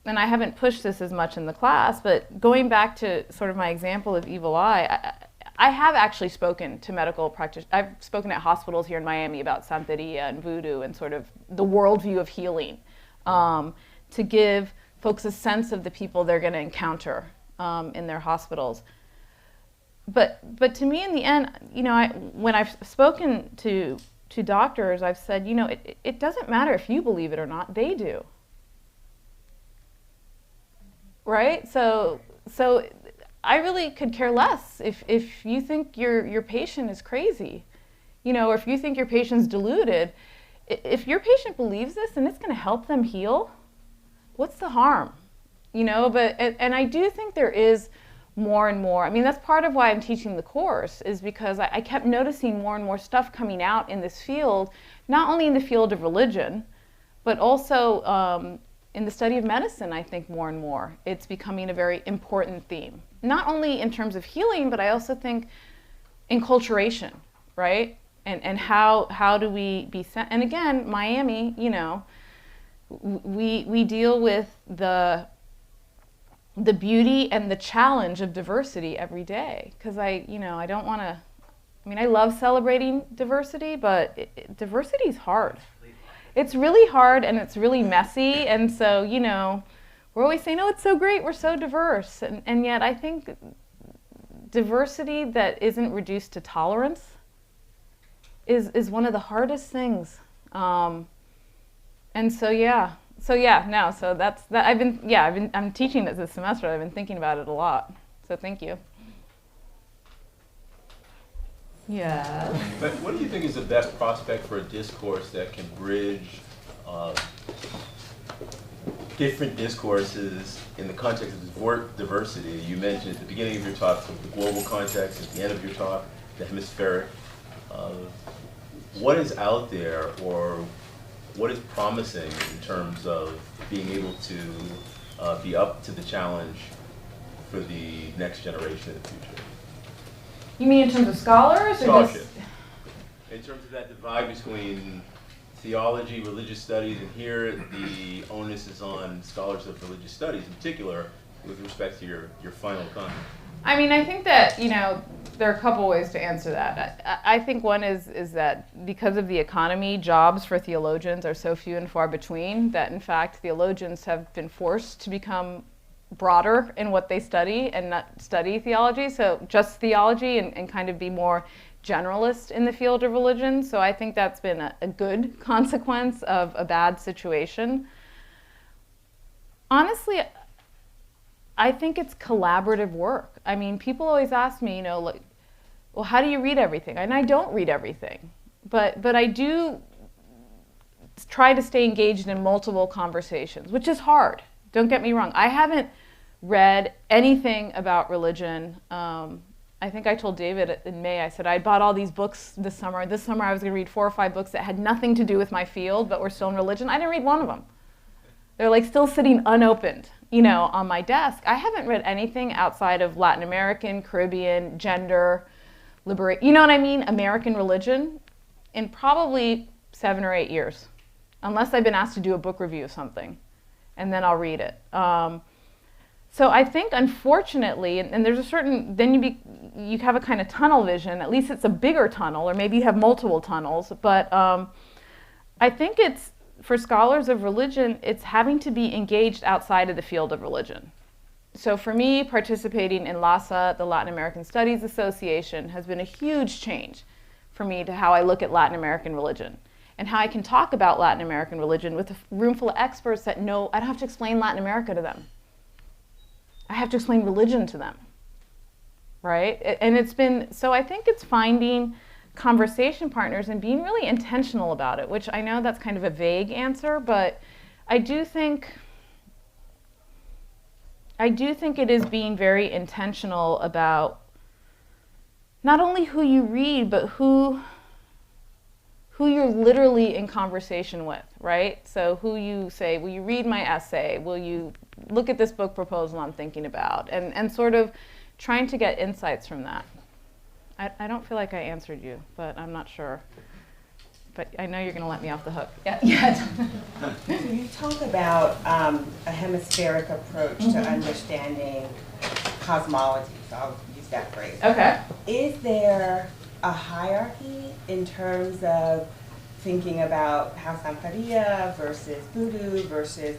and I haven't pushed this as much in the class, but going back to sort of my example of evil eye, I have actually spoken to medical practitioners. I've spoken at hospitals here in Miami about Santeria and voodoo and sort of the worldview of healing, to give folks a sense of the people they're going to encounter in their hospitals. But to me, in the end, when I've spoken to doctors, I've said, it doesn't matter if you believe it or not, they do. Right? So I really could care less if you think your patient is crazy, or if you think your patient's deluded. If your patient believes this and it's going to help them heal, what's the harm? But I do think there is more and more. I mean, that's part of why I'm teaching the course, is because I kept noticing more and more stuff coming out in this field, not only in the field of religion, but also in the study of medicine. I think more and more it's becoming a very important theme, not only in terms of healing, but I also think enculturation, right? And how do we be sent? And again, Miami, we deal with the beauty and the challenge of diversity every day, because I don't want to. I mean, I love celebrating diversity, but diversity is hard. It's really hard, and it's really messy, and so we're always saying, "Oh, it's so great, we're so diverse," and yet I think diversity that isn't reduced to tolerance is one of the hardest things. And so, yeah, So yeah, no, so that's that. I'm teaching this semester. I've been thinking about it a lot. So thank you. Yeah. But what do you think is the best prospect for a discourse that can bridge different discourses in the context of diversity? You mentioned at the beginning of your talk the global context, at the end of your talk, the hemispheric. What is out there, or what is promising in terms of being able to be up to the challenge for the next generation in the future? You mean in terms of scholars? Scholarship. In terms of that divide between theology, religious studies, and here the onus is on scholars of religious studies in particular with respect to your final comment. I mean, I think that, there are a couple ways to answer that. I think one is that because of the economy, jobs for theologians are so few and far between that, in fact, theologians have been forced to become broader in what they study and not study theology, so just theology and kind of be more generalist in the field of religion. So I think that's been a good consequence of a bad situation. Honestly, I think it's collaborative work. I mean, people always ask me, like, well, how do you read everything? And I don't read everything, but I do try to stay engaged in multiple conversations, which is hard. Don't get me wrong. I haven't read anything about religion. I think I told David in May, I said I bought all these books this summer. This summer I was going to read 4 or 5 books that had nothing to do with my field, but were still in religion. I didn't read one of them. They're like still sitting unopened, on my desk. I haven't read anything outside of Latin American, Caribbean, gender, liberation, you know what I mean? American religion in probably 7 or 8 years, unless I've been asked to do a book review of something, and then I'll read it. So I think, unfortunately, and there's a certain, then you have a kind of tunnel vision. At least it's a bigger tunnel, or maybe you have multiple tunnels. But I think it's, for scholars of religion, it's having to be engaged outside of the field of religion. So for me, participating in LASA, the Latin American Studies Association, has been a huge change for me to how I look at Latin American religion and how I can talk about Latin American religion with a room full of experts that know I don't have to explain Latin America to them. I have to explain religion to them, right? And it's been, so I think it's finding conversation partners and being really intentional about it, which I know that's kind of a vague answer, but I do think it is being very intentional about not only who you read, but who you're literally in conversation with, right? So who you say, will you read my essay? Will you look at this book proposal I'm thinking about? And sort of trying to get insights from that. I don't feel like I answered you, but I'm not sure. But I know you're going to let me off the hook. Yeah. So you talk about a hemispheric approach to understanding cosmology, so I'll use that phrase. Okay. Is there a hierarchy in terms of thinking about House Santeria versus voodoo versus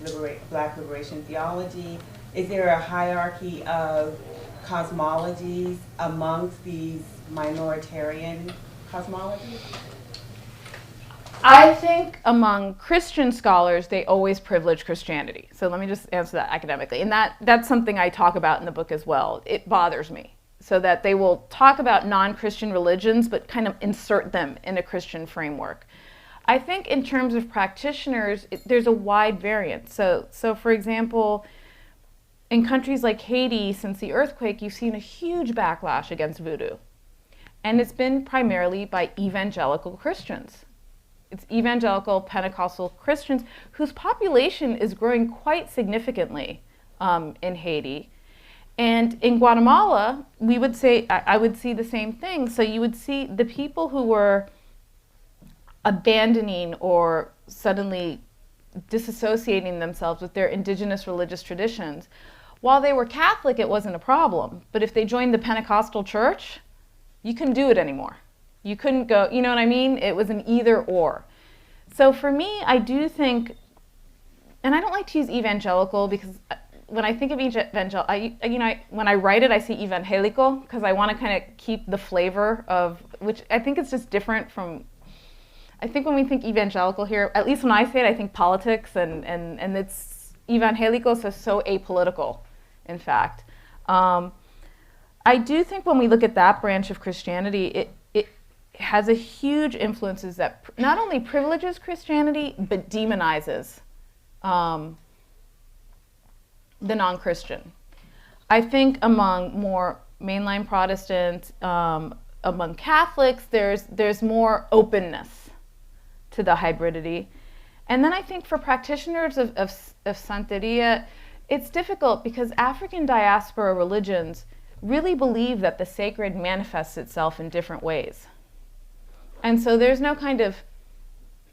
Black liberation theology? Is there a hierarchy of cosmologies amongst these minoritarian cosmologies? I think among Christian scholars, they always privilege Christianity. So let me just answer that academically. And that's something I talk about in the book as well. It bothers me. So that they will talk about non-Christian religions, but kind of insert them in a Christian framework. I think in terms of practitioners, there's a wide variance. So for example, in countries like Haiti, since the earthquake, you've seen a huge backlash against voodoo. And it's been primarily by evangelical Christians. It's evangelical Pentecostal Christians whose population is growing quite significantly in Haiti. And in Guatemala, we would say, I would see the same thing. So you would see the people who were abandoning or suddenly disassociating themselves with their indigenous religious traditions. While they were Catholic, it wasn't a problem. But if they joined the Pentecostal church, you couldn't do it anymore. You couldn't go, you know what I mean? It was an either or. So for me, I do think, and I don't like to use evangelical because when I think of evangelical, when I write it, I see evangelical because I want to kind of keep the flavor of, which I think is just different from, I think when we think evangelical here, at least when I say it, I think politics, and it's evangelicals are so apolitical, in fact. I do think when we look at that branch of Christianity, it has a huge influences that not only privileges Christianity, but demonizes the non-Christian. I think among more mainline Protestants, among Catholics, there's more openness to the hybridity. And then I think for practitioners of Santeria, it's difficult because African diaspora religions really believe that the sacred manifests itself in different ways. And so there's no kind of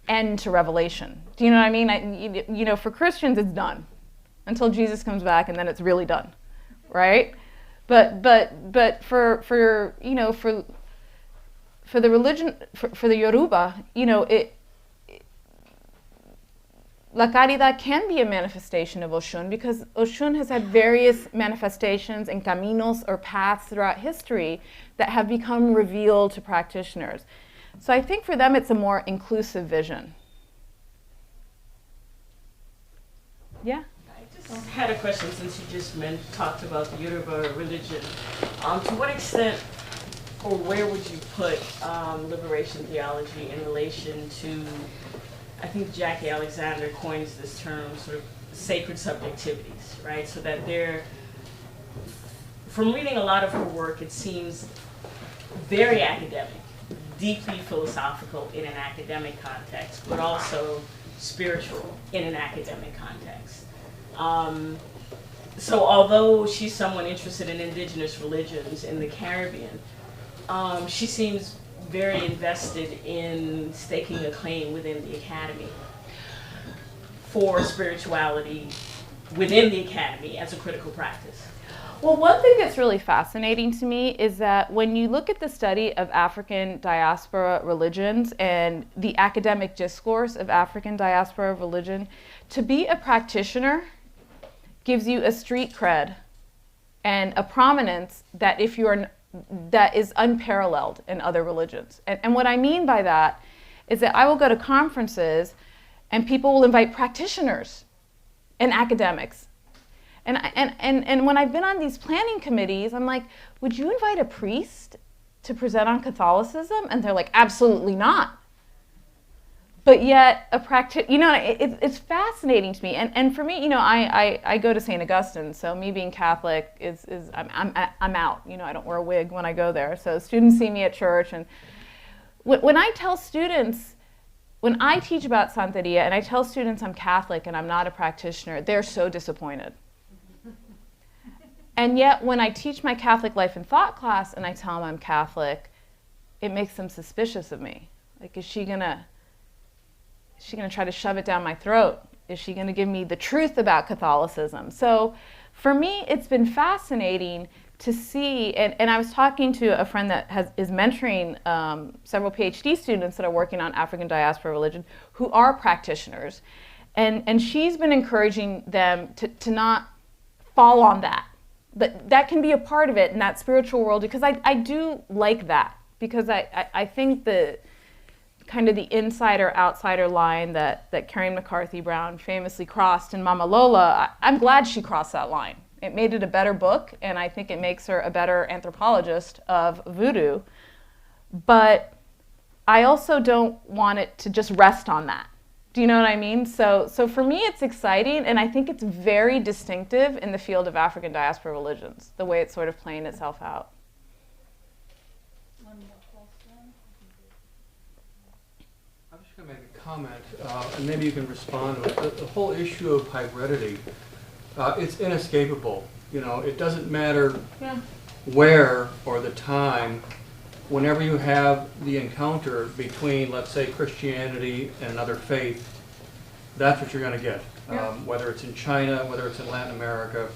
end to revelation. Do you know what I mean? You know, for Christians, it's done until Jesus comes back, and then it's really done, right? But for you know, for the religion, for the Yoruba, you know, La Caridad can be a manifestation of Oshun because Oshun has had various manifestations and caminos or paths throughout history that have become revealed to practitioners. So I think for them it's a more inclusive vision. Yeah? I just had a question since you just talked about the Yoruba religion. To what extent or where would you put liberation theology in relation to, I think Jackie Alexander coins this term, sort of sacred subjectivities, right? So that from reading a lot of her work, it seems very academic, deeply philosophical in an academic context, but also spiritual in an academic context. So although she's someone interested in indigenous religions in the Caribbean, she seems very invested in staking a claim within the academy for spirituality within the academy as a critical practice. Well, one thing that's really fascinating to me is that when you look at the study of African diaspora religions and the academic discourse of African diaspora religion, to be a practitioner gives you a street cred and a prominence that that is unparalleled in other religions. And what I mean by that is that I will go to conferences and people will invite practitioners and academics. And when I've been on these planning committees, I'm like, would you invite a priest to present on Catholicism? And they're like, absolutely not. But yet, it's fascinating to me. And for me, you know, I go to St. Augustine, so me being Catholic I'm out. You know, I don't wear a wig when I go there. So students see me at church, and when I tell students, when I teach about Santeria, and I tell students I'm Catholic and I'm not a practitioner, they're so disappointed. And yet, when I teach my Catholic life and thought class and I tell them I'm Catholic, it makes them suspicious of me. Like, is she gonna try to shove it down my throat? Is she gonna give me the truth about Catholicism? So for me, it's been fascinating to see, and I was talking to a friend that is mentoring several PhD students that are working on African diaspora religion who are practitioners. And she's been encouraging them to not fall on that. But that can be a part of it in that spiritual world, because I do like that, because I think the kind of the insider-outsider line that Karen McCarthy Brown famously crossed in Mama Lola, I'm glad she crossed that line. It made it a better book, and I think it makes her a better anthropologist of voodoo. But I also don't want it to just rest on that. Do you know what I mean? So for me, it's exciting, and I think it's very distinctive in the field of African diaspora religions, the way it's sort of playing itself out. One more question. I'm just going to make a comment, and maybe you can respond to it. The whole issue of hybridity, it's inescapable. You know, it doesn't matter where or the time. Whenever you have the encounter between, let's say, Christianity and another faith, that's what you're going to get. Whether it's in China, whether it's in Latin America,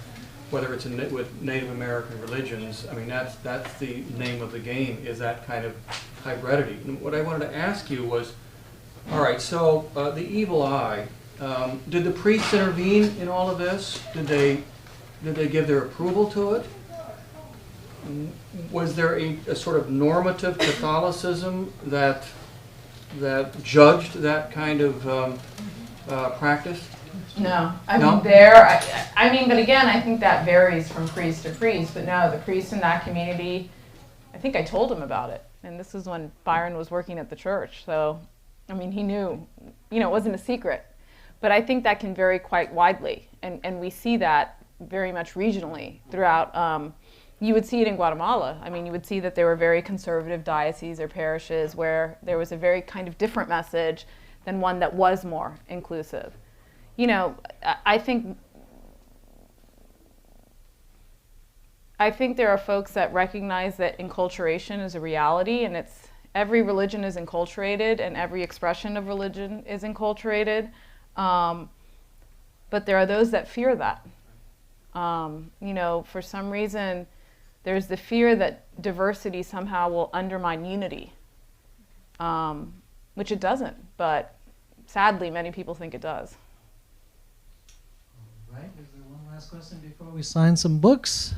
whether it's with Native American religions, I mean, that's the name of the game, is that kind of hybridity. And what I wanted to ask you was, all right, so the evil eye, did the priests intervene in all of this? Did they give their approval to it? Was there a sort of normative Catholicism that that judged that kind of practice? No, I No? mean but again, I think that varies from priest to priest. But no, the priest in that community, I think I told him about it, and this is when Byron was working at the church. So, I mean, he knew, it wasn't a secret. But I think that can vary quite widely, and we see that very much regionally throughout. You would see it in Guatemala. I mean, you would see that there were very conservative dioceses or parishes where there was a very kind of different message than one that was more inclusive. I think there are folks that recognize that enculturation is a reality, and every religion is enculturated and every expression of religion is enculturated. But there are those that fear that. For some reason, there's the fear that diversity somehow will undermine unity, which it doesn't, but sadly, many people think it does. All right, is there one last question before we sign some books?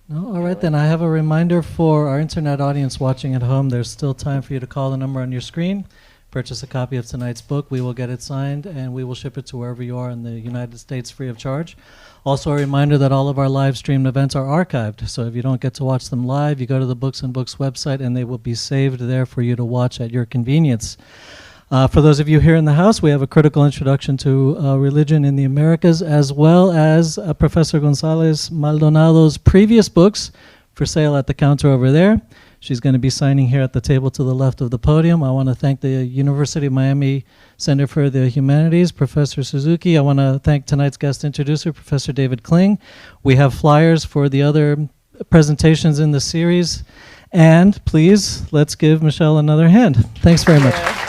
No? All right, then I have a reminder for our internet audience watching at home. There's still time for you to call the number on your screen, purchase a copy of tonight's book. We will get it signed, and we will ship it to wherever you are in the United States free of charge. Also, a reminder that all of our live streamed events are archived, so if you don't get to watch them live, you go to the Books and Books website, and they will be saved there for you to watch at your convenience. For those of you here in the house, we have a critical introduction to religion in the Americas, as well as Professor Gonzalez Maldonado's previous books for sale at the counter over there. She's going to be signing here at the table to the left of the podium. I want to thank the University of Miami Center for the Humanities, Professor Suzuki. I want to thank tonight's guest introducer, Professor David Kling. We have flyers for the other presentations in the series. And please, let's give Michelle another hand. Thanks very much.